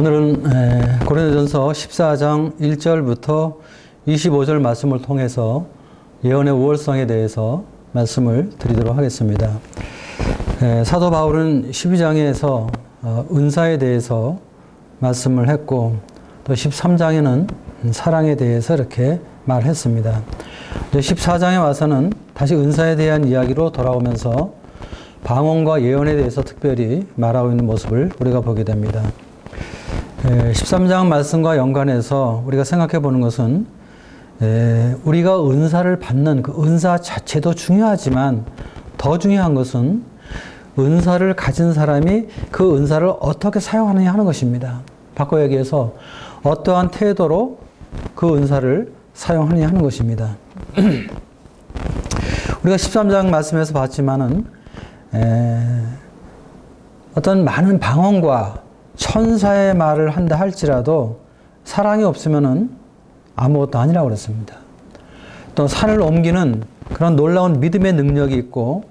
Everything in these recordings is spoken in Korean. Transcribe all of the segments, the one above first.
오늘은 고린도전서 14장 1절부터 25절 말씀을 통해서 예언의 우월성에 대해서 말씀을 드리도록 하겠습니다. 사도 바울은 12장에서 은사에 대해서 말씀을 했고, 또 13장에는 사랑에 대해서 이렇게 말했습니다. 14장에 와서는 다시 은사에 대한 이야기로 돌아오면서 방언과 예언에 대해서 특별히 말하고 있는 모습을 우리가 보게 됩니다. 13장 말씀과 연관해서 우리가 생각해 보는 것은 우리가 은사를 받는 그 은사 자체도 중요하지만 더 중요한 것은 은사를 가진 사람이 그 은사를 어떻게 사용하느냐 하는 것입니다. 바꿔 얘기해서 어떠한 태도로 그 은사를 사용하느냐 하는 것입니다. 우리가 13장 말씀에서 봤지만은 어떤 많은 방언과 천사의 말을 한다 할지라도 사랑이 없으면은 아무것도 아니라고 그랬습니다. 또 산을 옮기는 그런 놀라운 믿음의 능력이 있고,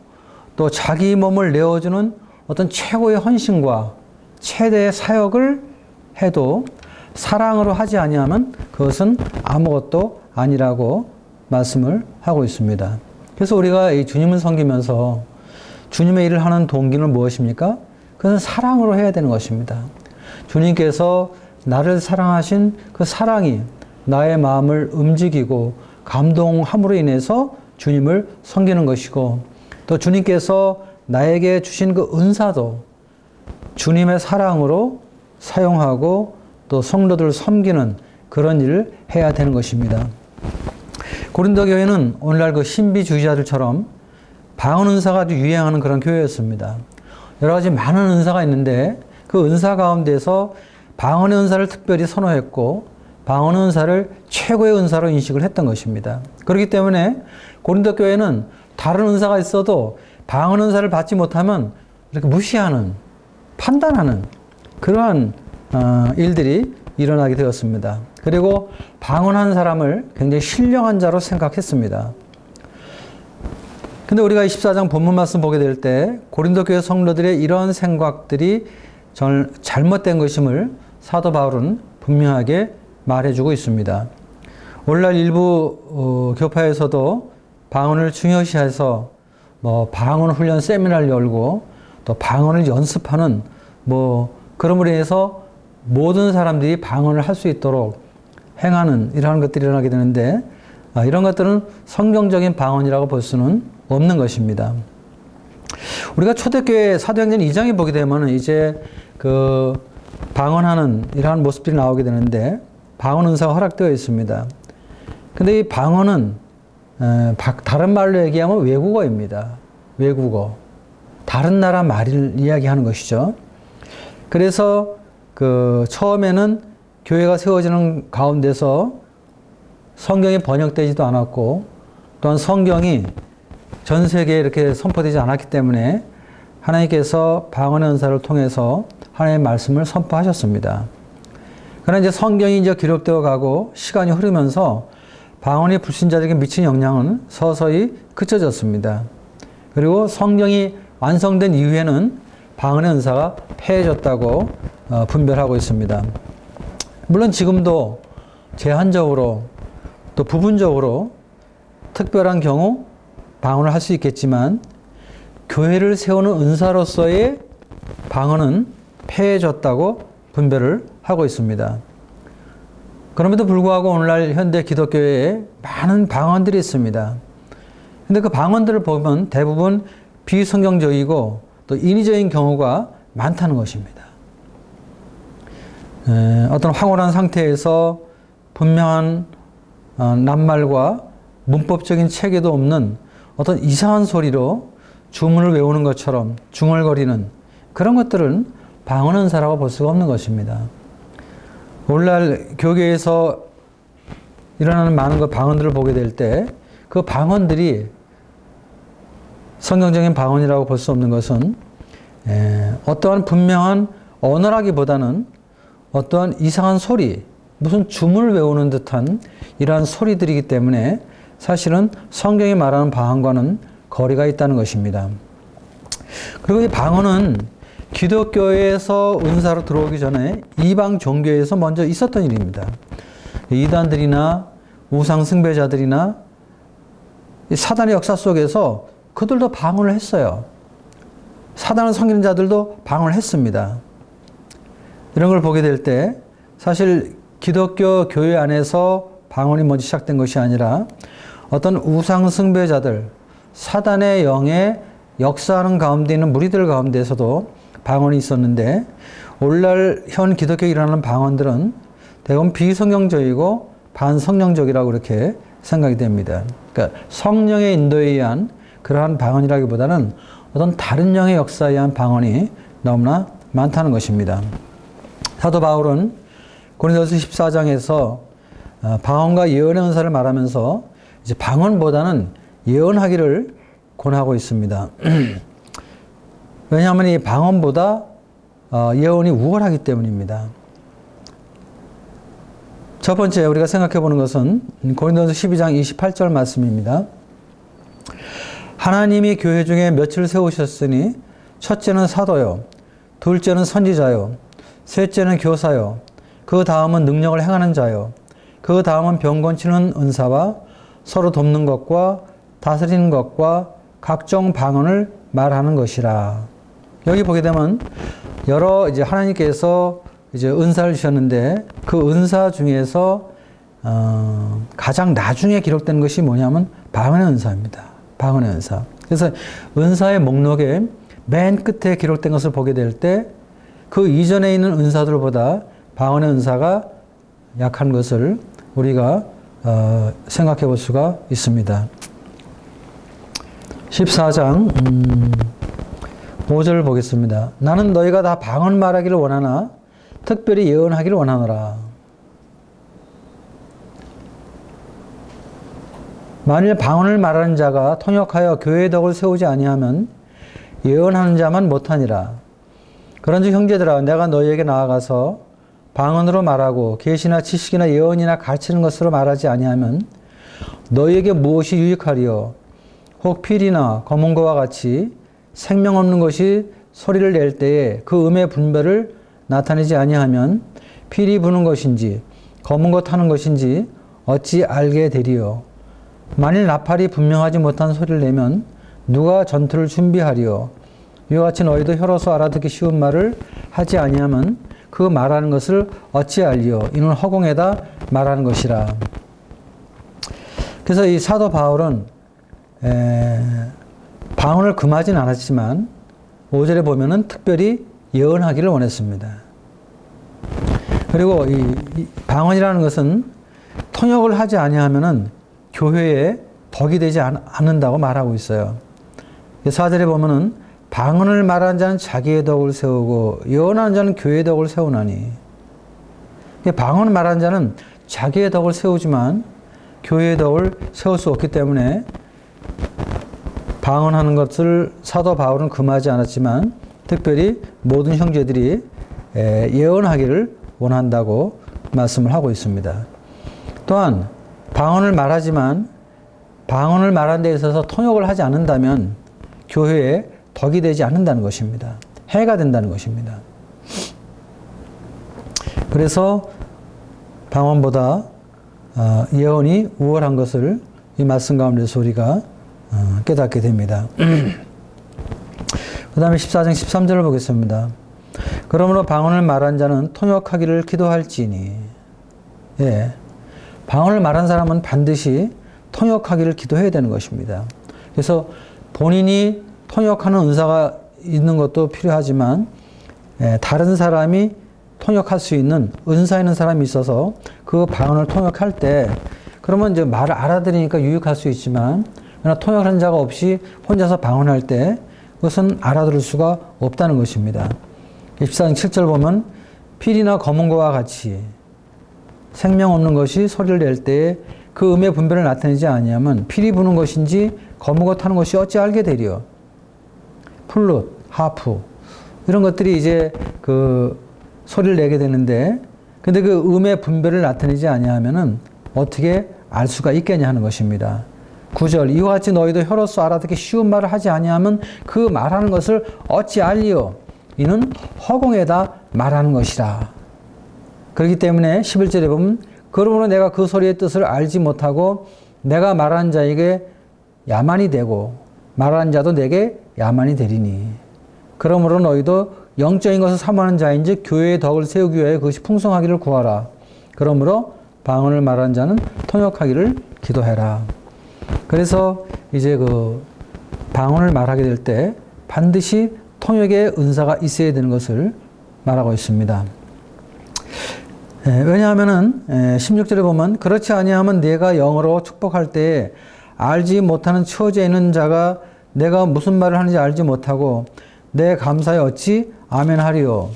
또 자기 몸을 내어주는 어떤 최고의 헌신과 최대의 사역을 해도 사랑으로 하지 아니하면 그것은 아무것도 아니라고 말씀을 하고 있습니다. 그래서 우리가 이 주님을 섬기면서 주님의 일을 하는 동기는 무엇입니까? 그것은 사랑으로 해야 되는 것입니다. 주님께서 나를 사랑하신 그 사랑이 나의 마음을 움직이고 감동함으로 인해서 주님을 섬기는 것이고, 또 주님께서 나에게 주신 그 은사도 주님의 사랑으로 사용하고 또 성도들을 섬기는 그런 일을 해야 되는 것입니다. 고린도 교회는 오늘날 그 신비주의자들처럼 방언 은사가 아주 유행하는 그런 교회였습니다. 여러 가지 많은 은사가 있는데 그 은사 가운데서 방언의 은사를 특별히 선호했고, 방언 은사를 최고의 은사로 인식을 했던 것입니다. 그렇기 때문에 고린도 교회는 다른 은사가 있어도 방언 은사를 받지 못하면 이렇게 무시하는, 판단하는 그러한 일들이 일어나게 되었습니다. 그리고 방언한 사람을 굉장히 신령한 자로 생각했습니다. 근데 우리가 24장 본문 말씀 보게 될 때 고린도 교회 성도들의 이러한 생각들이 잘못된 것임을 사도 바울은 분명하게 말해주고 있습니다. 오늘날 일부 교파에서도 방언을 중요시해서 방언 훈련 세미나를 열고 또 방언을 연습하는 그럼으로 인해서 모든 사람들이 방언을 할 수 있도록 행하는 이러한 것들이 일어나게 되는데, 이런 것들은 성경적인 방언이라고 볼 수는 없는 것입니다. 우리가 초대교회 사도행전 2장에 보게 되면 이제 그 방언하는 이러한 모습들이 나오게 되는데, 방언 은사가 허락되어 있습니다. 근데 이 방언은 다른 말로 얘기하면 외국어입니다. 외국어. 다른 나라 말을 이야기하는 것이죠. 그래서 처음에는 교회가 세워지는 가운데서 성경이 번역되지도 않았고, 또한 성경이 전 세계에 이렇게 선포되지 않았기 때문에 하나님께서 방언의 은사를 통해서 하나님의 말씀을 선포하셨습니다. 그러나 이제 성경이 이제 기록되어 가고 시간이 흐르면서 방언이 불신자들에게 미친 영향은 서서히 그쳐졌습니다. 그리고 성경이 완성된 이후에는 방언의 은사가 폐해졌다고 분별하고 있습니다. 물론 지금도 제한적으로 또 부분적으로 특별한 경우 방언을 할 수 있겠지만, 교회를 세우는 은사로서의 방언은 폐해졌다고 분별을 하고 있습니다. 그럼에도 불구하고 오늘날 현대 기독교회에 많은 방언들이 있습니다. 근데 그 방언들을 보면 대부분 비성경적이고 또 인위적인 경우가 많다는 것입니다. 어떤 황홀한 상태에서 분명한 낱말과 문법적인 체계도 없는 어떤 이상한 소리로 주문을 외우는 것처럼 중얼거리는 그런 것들은 방언 은사라고 볼 수가 없는 것입니다. 오늘날 교계에서 일어나는 많은 그 방언들을 보게 될 때 그 방언들이 성경적인 방언이라고 볼 수 없는 것은 어떠한 분명한 언어라기보다는 어떠한 이상한 소리, 무슨 주문을 외우는 듯한 이러한 소리들이기 때문에 사실은 성경이 말하는 방언과는 거리가 있다는 것입니다. 그리고 이 방언은 기독교에서 은사로 들어오기 전에 이방 종교에서 먼저 있었던 일입니다. 이단들이나 우상 숭배자들이나 사단의 역사 속에서 그들도 방언을 했어요. 사단을 섬기는 자들도 방언을 했습니다. 이런 걸 보게 될 때 사실 기독교 교회 안에서 방언이 먼저 시작된 것이 아니라 어떤 우상 숭배자들, 사단의 영에 역사하는 가운데 있는 무리들 가운데서도 방언이 있었는데, 오늘날 현 기독교에 일어나는 방언들은 대부분 비성경적이고 반성령적이라고 그렇게 생각이 됩니다. 그러니까 성령의 인도에 의한 그러한 방언이라기보다는 어떤 다른 영의 역사에 의한 방언이 너무나 많다는 것입니다. 사도 바울은 고린도서 14장에서 방언과 예언의 은사를 말하면서 이제 방언보다는 예언하기를 권하고 있습니다. 왜냐하면 이 방언보다 예언이 우월하기 때문입니다. 첫 번째 우리가 생각해 보는 것은 고린도서 12장 28절 말씀입니다. 하나님이 교회 중에 몇을 세우셨으니 첫째는 사도요, 둘째는 선지자요, 셋째는 교사요, 그 다음은 능력을 행하는 자요, 그 다음은 병 고치는 은사와 서로 돕는 것과 다스리는 것과 각종 방언을 말하는 것이라. 여기 보게 되면 여러 이제 하나님께서 이제 은사를 주셨는데 그 은사 중에서 가장 나중에 기록된 것이 뭐냐면 방언의 은사입니다. 방언의 은사. 그래서 은사의 목록에 맨 끝에 기록된 것을 보게 될 때 그 이전에 있는 은사들보다 방언의 은사가 약한 것을 우리가 생각해 볼 수가 있습니다. 14장 5절을 보겠습니다. 나는 너희가 다 방언 말하기를 원하나 특별히 예언하기를 원하노라. 만일 방언을 말하는 자가 통역하여 교회의 덕을 세우지 아니하면 예언하는 자만 못하니라. 그런즉 형제들아, 내가 너희에게 나아가서 방언으로 말하고 계시나 지식이나 예언이나 가르치는 것으로 말하지 아니하면 너희에게 무엇이 유익하리요? 혹 필이나 검은고와 같이 생명 없는 것이 소리를 낼 때에 그 음의 분별을 나타내지 아니하면 필이 부는 것인지 검은 것 하는 것인지 어찌 알게 되리요? 만일 나팔이 분명하지 못한 소리를 내면 누가 전투를 준비하리요? 이와 같이 너희도 혀로서 알아듣기 쉬운 말을 하지 아니하면 그 말하는 것을 어찌 알리요? 이는 허공에다 말하는 것이라. 그래서 이 사도 바울은 방언을 금하진 않았지만 5절에 보면은 특별히 예언하기를 원했습니다. 그리고 이 방언이라는 것은 통역을 하지 아니하면은 교회에 덕이 되지 않는다고 말하고 있어요. 4절에 보면은 방언을 말하는 자는 자기의 덕을 세우고 예언하는 자는 교회의 덕을 세우나니. 방언을 말하는 자는 자기의 덕을 세우지만 교회의 덕을 세울 수 없기 때문에 방언하는 것을 사도 바울은 금하지 않았지만 특별히 모든 형제들이 예언하기를 원한다고 말씀을 하고 있습니다. 또한 방언을 말하지만 방언을 말하는 데 있어서 통역을 하지 않는다면 교회에 덕이 되지 않는다는 것입니다. 해가 된다는 것입니다. 그래서 방언보다 예언이 우월한 것을 이 말씀 가운데서 우리가 깨닫게 됩니다. 그 다음에 14장 13절을 보겠습니다. 그러므로 방언을 말한 자는 통역하기를 기도할지니. 예, 방언을 말한 사람은 반드시 통역하기를 기도해야 되는 것입니다. 그래서 본인이 통역하는 은사가 있는 것도 필요하지만 다른 사람이 통역할 수 있는 은사 있는 사람이 있어서 그 방언을 통역할 때 그러면 이제 말을 알아들으니까 유익할 수 있지만 그러나 통역하는 자가 없이 혼자서 방언할 때 그것은 알아들을 수가 없다는 것입니다. 14장 7절 보면 필이나 검은 거와 같이 생명 없는 것이 소리를 낼 때에 그 음의 분별을 나타내지 아니하면 필이 부는 것인지 검은 것 하는 것이 어찌 알게 되리요? 플룻, 하프 이런 것들이 이제 그 소리를 내게 되는데 근데 그 음의 분별을 나타내지 아니하면은 어떻게 알 수가 있겠냐 하는 것입니다. 9절 이와 같이 너희도 혀로서 알아듣기 쉬운 말을 하지 아니하면 그 말하는 것을 어찌 알리요? 이는 허공에다 말하는 것이라. 그렇기 때문에 11절에 보면 그러므로 내가 그 소리의 뜻을 알지 못하고 내가 말하는 자에게 야만이 되고 말하는 자도 내게 야만이 되리니. 그러므로 너희도 영적인 것을 사모하는 자인즉 교회의 덕을 세우기 위하여 그것이 풍성하기를 구하라. 그러므로 방언을 말하는 자는 통역하기를 기도해라. 그래서 이제 그 방언을 말하게 될 때 반드시 통역의 은사가 있어야 되는 것을 말하고 있습니다. 왜냐하면은 16절에 보면 그렇지 아니하면 내가 영어로 축복할 때에 알지 못하는 처지에 있는 자가 내가 무슨 말을 하는지 알지 못하고 내 감사에 어찌 아멘 하리요.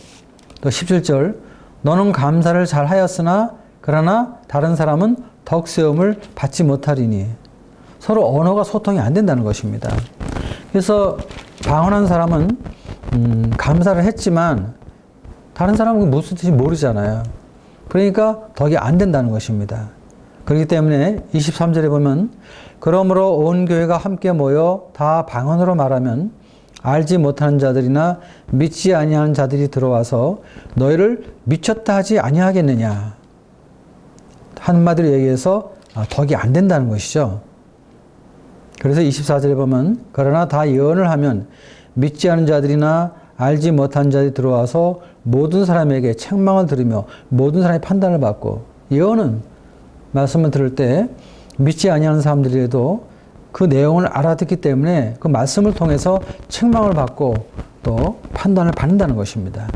또 17절 너는 감사를 잘 하였으나 그러나 다른 사람은 덕세움을 받지 못하리니. 서로 언어가 소통이 안 된다는 것입니다. 그래서 방언한 사람은 감사를 했지만 다른 사람은 무슨 뜻인지 모르잖아요. 그러니까 덕이 안 된다는 것입니다. 그렇기 때문에 23절에 보면 그러므로 온 교회가 함께 모여 다 방언으로 말하면 알지 못하는 자들이나 믿지 아니하는 자들이 들어와서 너희를 미쳤다 하지 아니하겠느냐. 한마디로 얘기해서 덕이 안 된다는 것이죠. 그래서 24절에 보면 그러나 다 예언을 하면 믿지 않은 자들이나 알지 못한 자들이 들어와서 모든 사람에게 책망을 들으며 모든 사람의 판단을 받고, 예언은 말씀을 들을 때 믿지 아니하는 사람들이라도 그 내용을 알아듣기 때문에 그 말씀을 통해서 책망을 받고 또 판단을 받는다는 것입니다.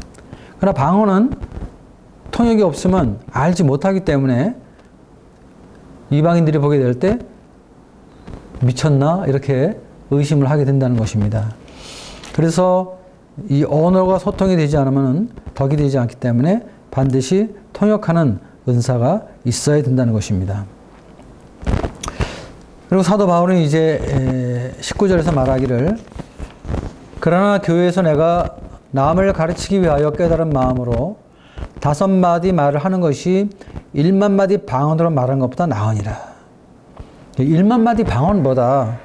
그러나 방언은 통역이 없으면 알지 못하기 때문에 이방인들이 보게 될 때 미쳤나? 이렇게 의심을 하게 된다는 것입니다. 그래서 이 언어가 소통이 되지 않으면 덕이 되지 않기 때문에 반드시 통역하는 은사가 있어야 된다는 것입니다. 그리고 사도 바울은 이제 19절에서 말하기를 그러나 교회에서 내가 남을 가르치기 위하여 깨달은 마음으로 5마디 말을 하는 것이 1만 마디 방언으로 말하는 것보다 나으니라. 1만 마디 방언보다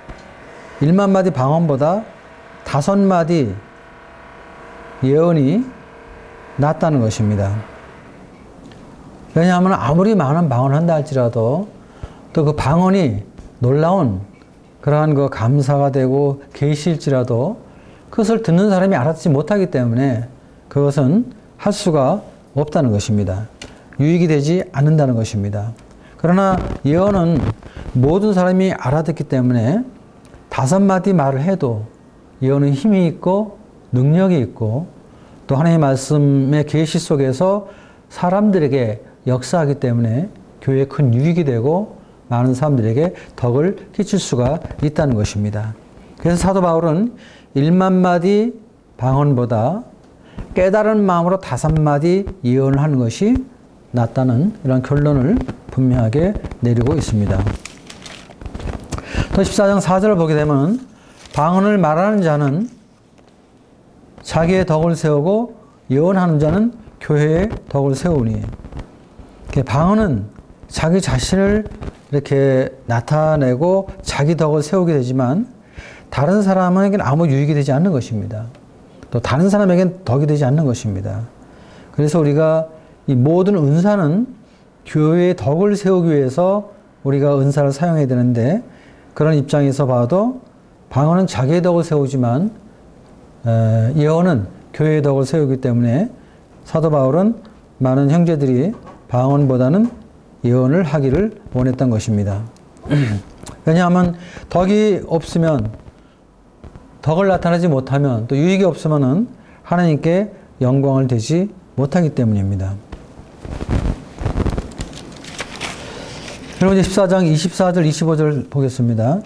5마디 예언이 낫다는 것입니다. 왜냐하면 아무리 많은 방언을 한다 할지라도 또 그 방언이 놀라운 그러한 그 감사가 되고 계시일지라도 그것을 듣는 사람이 알아듣지 못하기 때문에 그것은 할 수가 없다는 것입니다. 유익이 되지 않는다는 것입니다. 그러나 예언은 모든 사람이 알아듣기 때문에 5마디 말을 해도 예언은 힘이 있고 능력이 있고 또 하나님의 말씀의 계시 속에서 사람들에게 역사하기 때문에 교회에 큰 유익이 되고 많은 사람들에게 덕을 끼칠 수가 있다는 것입니다. 그래서 사도 바울은 1만 마디 방언보다 깨달은 마음으로 5마디 예언을 하는 것이 낫다는 이런 결론을 분명하게 내리고 있습니다. 또 14장 4절을 보게 되면 방언을 말하는 자는 자기의 덕을 세우고 예언하는 자는 교회의 덕을 세우니. 방언은 자기 자신을 이렇게 나타내고 자기 덕을 세우게 되지만 다른 사람에게는 아무 유익이 되지 않는 것입니다. 또 다른 사람에게는 덕이 되지 않는 것입니다. 그래서 우리가 이 모든 은사는 교회의 덕을 세우기 위해서 우리가 은사를 사용해야 되는데 그런 입장에서 봐도 방언은 자기의 덕을 세우지만 예언은 교회의 덕을 세우기 때문에 사도 바울은 많은 형제들이 방언보다는 예언을 하기를 원했던 것입니다. 왜냐하면 덕이 없으면 덕을 나타내지 못하면 또 유익이 없으면 하나님께 영광을 되지 못하기 때문입니다. 그리고 이제 14장 24절 25절 보겠습니다.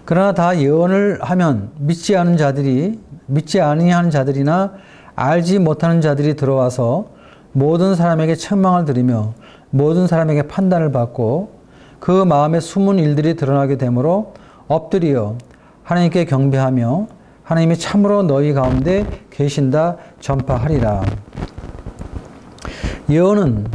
그러나 다 예언을 하면 믿지 아니하는 자들이나 알지 못하는 자들이 들어와서 모든 사람에게 책망을 들으며 모든 사람에게 판단을 받고 그 마음에 숨은 일들이 드러나게 되므로 엎드려 하나님께 경배하며 하나님이 참으로 너희 가운데 계신다 전파하리라. 예언은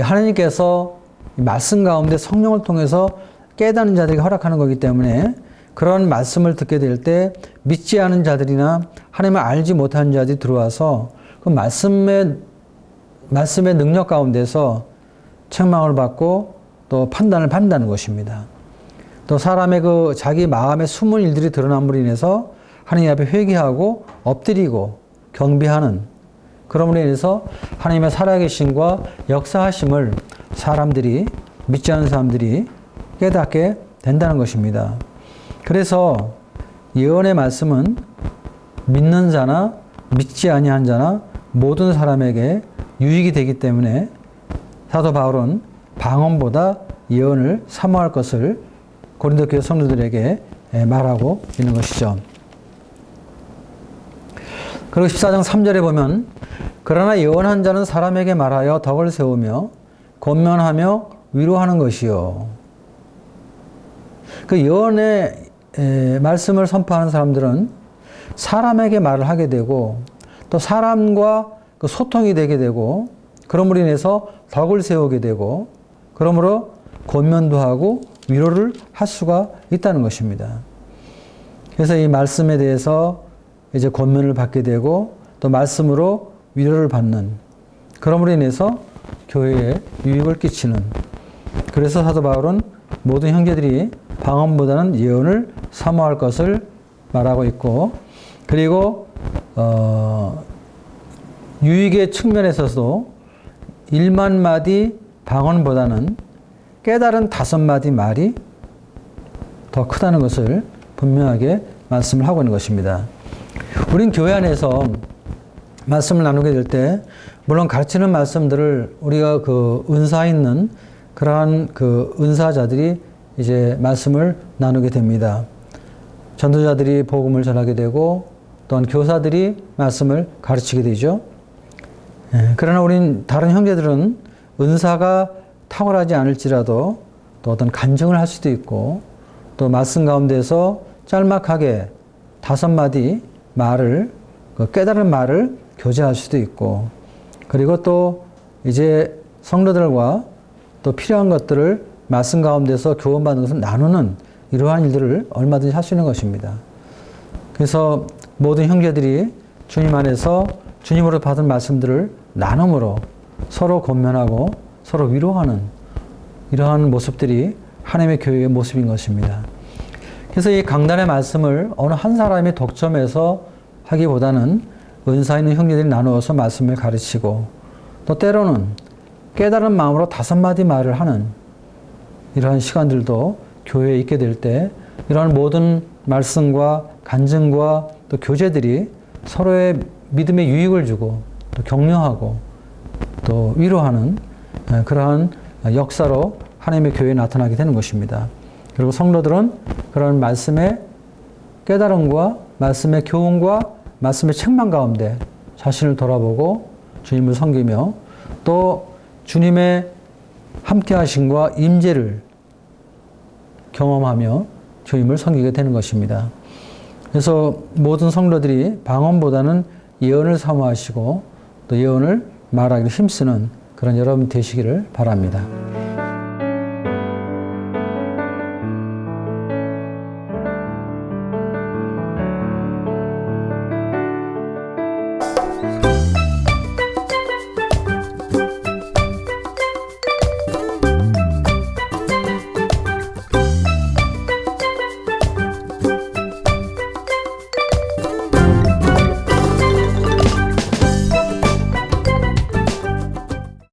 하나님께서 말씀 가운데 성령을 통해서 깨닫는 자들에게 허락하는 거기 때문에 그런 말씀을 듣게 될 때 믿지 않은 자들이나 하나님을 알지 못하는 자들이 들어와서 그 말씀의 능력 가운데서 책망을 받고 또 판단을 받는다는 것입니다. 또 사람의 그 자기 마음의 숨은 일들이 드러남으로 인해서 하나님 앞에 회개하고 엎드리고 경배하는, 그러므로 인해서 하나님의 살아계심과 역사하심을 사람들이, 믿지 않는 사람들이 깨닫게 된다는 것입니다. 그래서 예언의 말씀은 믿는 자나 믿지 아니한 자나 모든 사람에게 유익이 되기 때문에 사도 바울은 방언보다 예언을 사모할 것을 고린도 교회 성도들에게 말하고 있는 것이죠. 그리고 14장 3절에 보면 그러나 예언한 자는 사람에게 말하여 덕을 세우며 권면하며 위로하는 것이요. 그 예언의 말씀을 선포하는 사람들은 사람에게 말을 하게 되고 또 사람과 그 소통이 되게 되고 그러므로 인해서 덕을 세우게 되고 그러므로 권면도 하고 위로를 할 수가 있다는 것입니다. 그래서 이 말씀에 대해서 이제 권면을 받게 되고 또 말씀으로 위로를 받는, 그러므로 인해서 교회에 유익을 끼치는, 그래서 사도 바울은 모든 형제들이 방언보다는 예언을 사모할 것을 말하고 있고, 그리고 유익의 측면에서도 1만 마디 방언보다는 깨달은 5마디 말이 더 크다는 것을 분명하게 말씀을 하고 있는 것입니다. 우린 교회 안에서 말씀을 나누게 될 때 물론 가르치는 말씀들을 우리가 그 은사 있는 그러한 그 은사자들이 이제 말씀을 나누게 됩니다. 전도자들이 복음을 전하게 되고 또한 교사들이 말씀을 가르치게 되죠. 그러나 우린 다른 형제들은 은사가 탁월하지 않을지라도 또 어떤 간증을 할 수도 있고 또 말씀 가운데서 짤막하게 5마디 말을, 그 깨달은 말을 교제할 수도 있고, 그리고 또 이제 성도들과 또 필요한 것들을 말씀 가운데서 교훈받는 것을 나누는 이러한 일들을 얼마든지 할 수 있는 것입니다. 그래서 모든 형제들이 주님 안에서 주님으로 받은 말씀들을 나눔으로 서로 권면하고 서로 위로하는 이러한 모습들이 하나님의 교회의 모습인 것입니다. 그래서 이 강단의 말씀을 어느 한 사람이 독점해서 하기보다는 은사 있는 형제들이 나누어서 말씀을 가르치고 또 때로는 깨달은 마음으로 5마디 말을 하는 이러한 시간들도 교회에 있게 될 때 이러한 모든 말씀과 간증과 또 교제들이 서로의 믿음에 유익을 주고 또 격려하고 또 위로하는 그러한 역사로 하나님의 교회에 나타나게 되는 것입니다. 그리고 성도들은 그런 말씀의 깨달음과 말씀의 교훈과 말씀의 책망 가운데 자신을 돌아보고 주님을 섬기며 또 주님의 함께 하심과 임재를 경험하며 주님을 섬기게 되는 것입니다. 그래서 모든 성도들이 방언보다는 예언을 사모하시고 또 예언을 말하기를 힘쓰는 그런 여러분 되시기를 바랍니다.